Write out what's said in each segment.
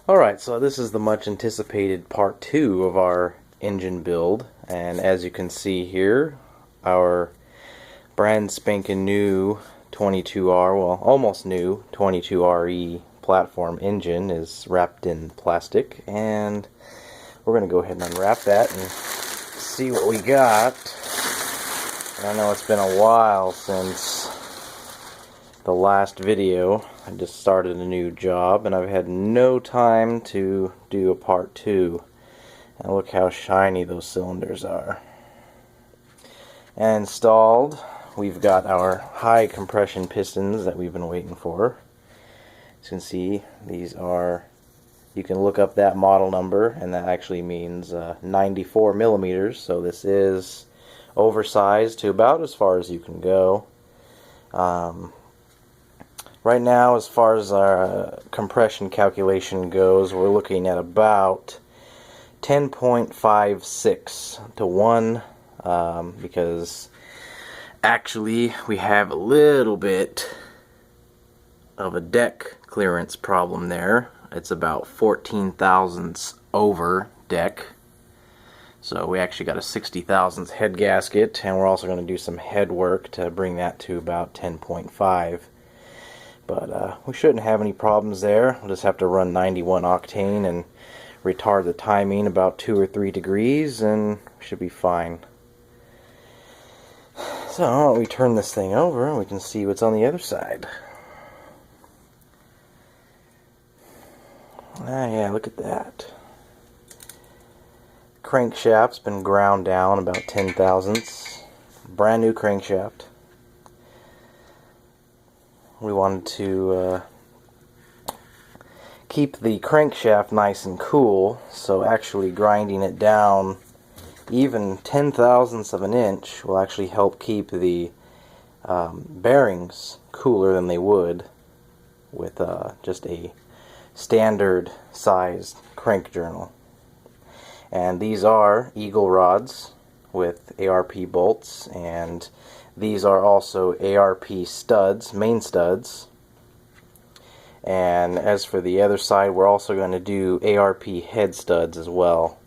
Alright, so this is the much anticipated part 2 of our engine build, and as you can see here, our brand spanking new 22R, well almost new 22RE platform engine is wrapped in plastic, and we're going to go ahead and unwrap that and see what we got. I know it's been a while since the last video. I just started a new job and I've had no time to do a part 2. And look how shiny those cylinders are. And installed, we've got our high compression pistons that we've been waiting for. As you can see, these are, you can look up that model number, and that actually means 94 millimeters, so this is oversized to about as far as you can go. Right now, as far as our compression calculation goes, we're looking at about 10.56 to 1, because actually we have a little bit of a deck clearance problem there. It's about 14 thousandths over deck. So we actually got a 60 thousandths head gasket, and we're also going to do some head work to bring that to about 10.5. But we shouldn't have any problems there. We'll just have to run 91 octane and retard the timing about 2 or 3 degrees, and we should be fine. So why don't we turn this thing over and we can see what's on the other side. Ah, yeah, look at that. Crankshaft's been ground down about 10 thousandths. Brand new crankshaft. We wanted to keep the crankshaft nice and cool, so actually grinding it down even 10 thousandths of an inch will actually help keep the bearings cooler than they would with just a standard sized crank journal. And these are eagle rods with ARP bolts, and these are also ARP studs, main studs. And as for the other side, we're also going to do ARP head studs as well,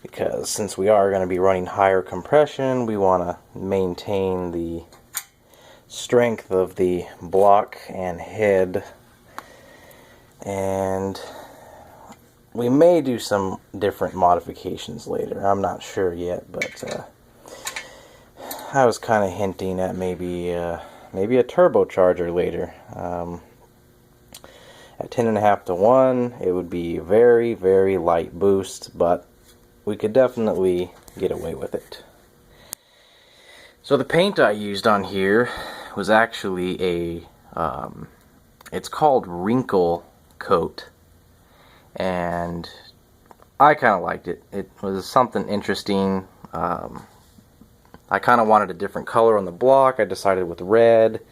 because since we are going to be running higher compression, we want to maintain the strength of the block and head. And we may do some different modifications later. I'm not sure yet, but I was kind of hinting at maybe a turbocharger later. At 10.5 to 1, it would be very, very light boost, but we could definitely get away with it. So the paint I used on here was actually a, it's called wrinkle coat, and I kind of liked it. It was something interesting. I kind of wanted a different color on the block. I decided with red.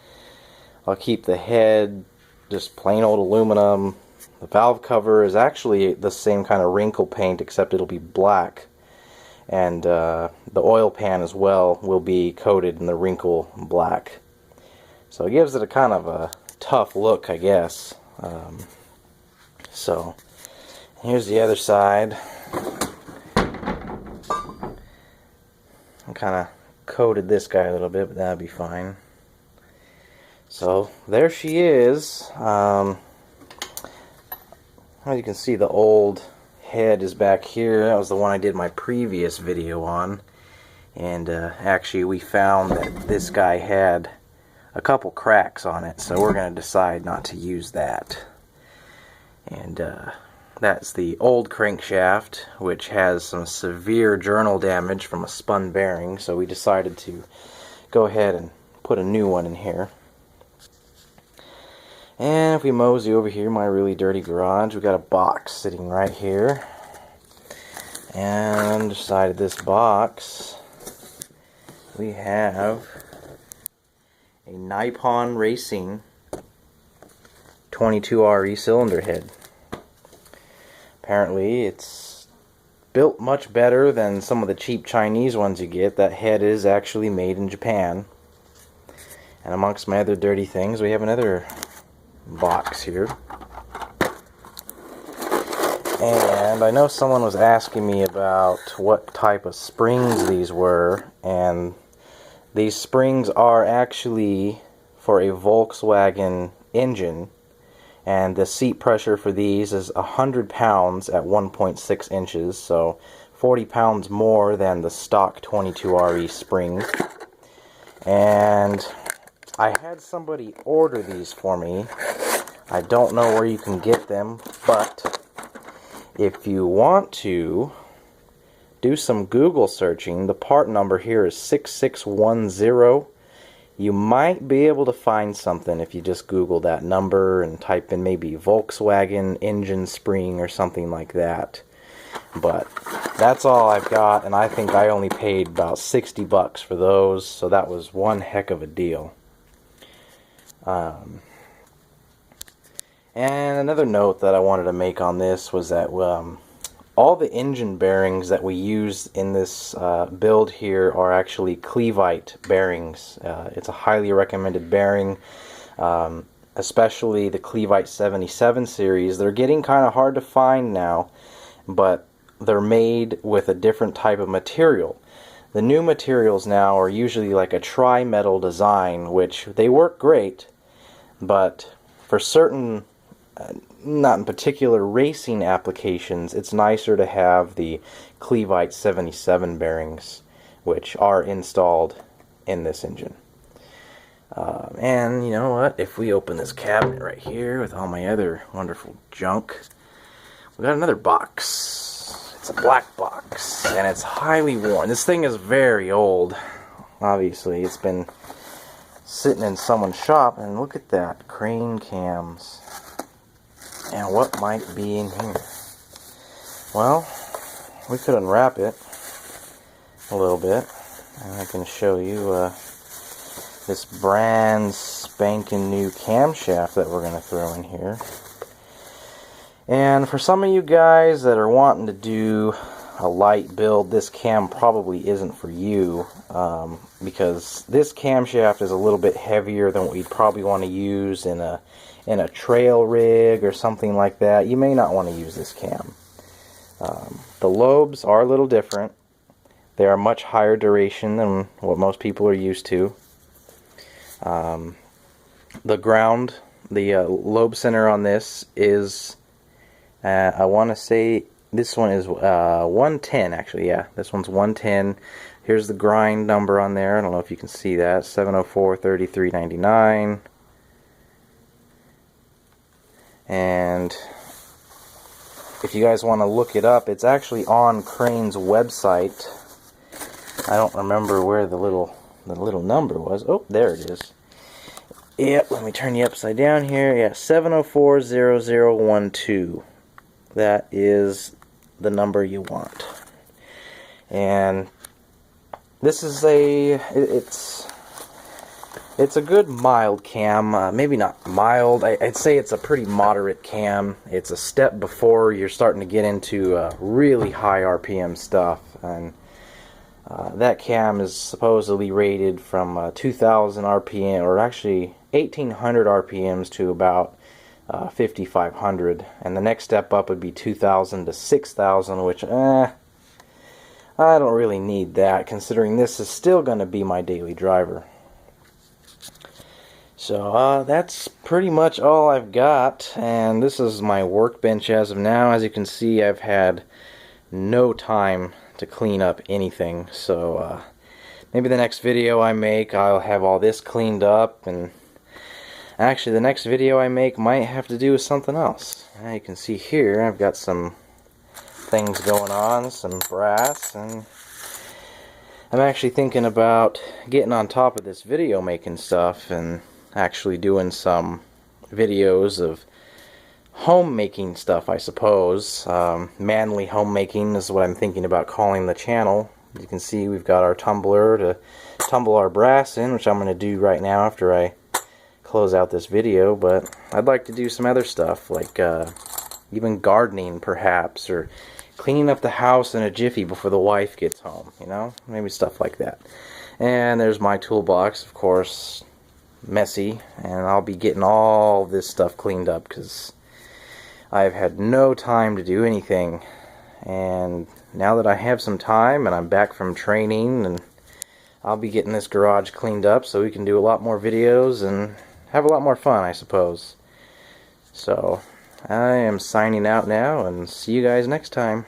I'll keep the head just plain old aluminum. The valve cover is actually the same kind of wrinkle paint, except it'll be black. And the oil pan as well will be coated in the wrinkle black. So it gives it a kind of a tough look, I guess. So here's the other side. I kind of coated this guy a little bit, but that'll be fine. So there she is. As you can see, the old head is back here. That was the one I did my previous video on. And actually we found that this guy had a couple cracks on it, so we're going to decide not to use that. And that's the old crankshaft, which has some severe journal damage from a spun bearing, so we decided to go ahead and put a new one in here. And if we mosey over here, my really dirty garage, we got a box sitting right here. And inside of this box, we have a Nippon Racing 22RE cylinder head. Apparently it's built much better than some of the cheap Chinese ones you get. That head is actually made in Japan. And amongst my other dirty things, we have another box here. And I know someone was asking me about what type of springs these were, and these springs are actually for a Volkswagen engine, and the seat pressure for these is 100 pounds at 1.6 inches, so 40 pounds more than the stock 22RE springs. And I had somebody order these for me. I don't know where you can get them, but if you want to do some Google searching, the part number here is 6610. You might be able to find something if you just Google that number and type in maybe Volkswagen engine spring or something like that. But that's all I've got, and I think I only paid about 60 bucks for those, so that was one heck of a deal. And another note that I wanted to make on this was that all the engine bearings that we use in this build here are actually Clevite bearings. It's a highly recommended bearing, especially the Clevite 77 series. They're getting kind of hard to find now, but they're made with a different type of material. The new materials now are usually like a tri-metal design, which they work great, but for certain not in particular racing applications, it's nicer to have the Clevite 77 bearings, which are installed in this engine. And you know what, if we open this cabinet right here with all my other wonderful junk, we got another box. It's a black box, and it's highly worn. This thing is very old. Obviously, it's been sitting in someone's shop, and look at that, crane cams. And what might be in here? Well, we could unwrap it a little bit, and I can show you this brand spanking new camshaft that we're going to throw in here. And for some of you guys that are wanting to do a light build, this cam probably isn't for you, because this camshaft is a little bit heavier than what you'd probably want to use in a trail rig or something like that. You may not want to use this cam. The lobes are a little different. They are much higher duration than what most people are used to. The lobe center on this is, I want to say this one is 110 actually, yeah. This one's 110. Here's the grind number on there. I don't know if you can see that. 704-3399. And if you guys want to look it up, it's actually on Crane's website. I don't remember where the little number was. Oh, there it is. Yep, let me turn you upside down here. Yeah, 704-0012. That is the number you want. And this is it's a good mild cam, maybe not mild, I'd say it's a pretty moderate cam. It's a step before you're starting to get into really high RPM stuff, and that cam is supposedly rated from 2,000 RPM, or actually 1,800 RPMs to about 5,500, and the next step up would be 2,000 to 6,000, which I don't really need that, considering this is still going to be my daily driver. So that's pretty much all I've got, and this is my workbench as of now. As you can see, I've had no time to clean up anything, so maybe the next video I make I'll have all this cleaned up, and actually the next video I make might have to do with something else. Now you can see here I've got some things going on, some brass, and I'm actually thinking about getting on top of this video making stuff and actually doing some videos of homemaking stuff, I suppose. Manly homemaking is what I'm thinking about calling the channel. You can see we've got our tumbler to tumble our brass in, which I'm going to do right now after I close out this video, but I'd like to do some other stuff, like even gardening perhaps, or cleaning up the house in a jiffy before the wife gets home, you know, maybe stuff like that. And there's my toolbox, of course, messy, and I'll be getting all this stuff cleaned up because I've had no time to do anything, and now that I have some time and I'm back from training, and I'll be getting this garage cleaned up so we can do a lot more videos and have a lot more fun, I suppose. So I am signing out now, and see you guys next time.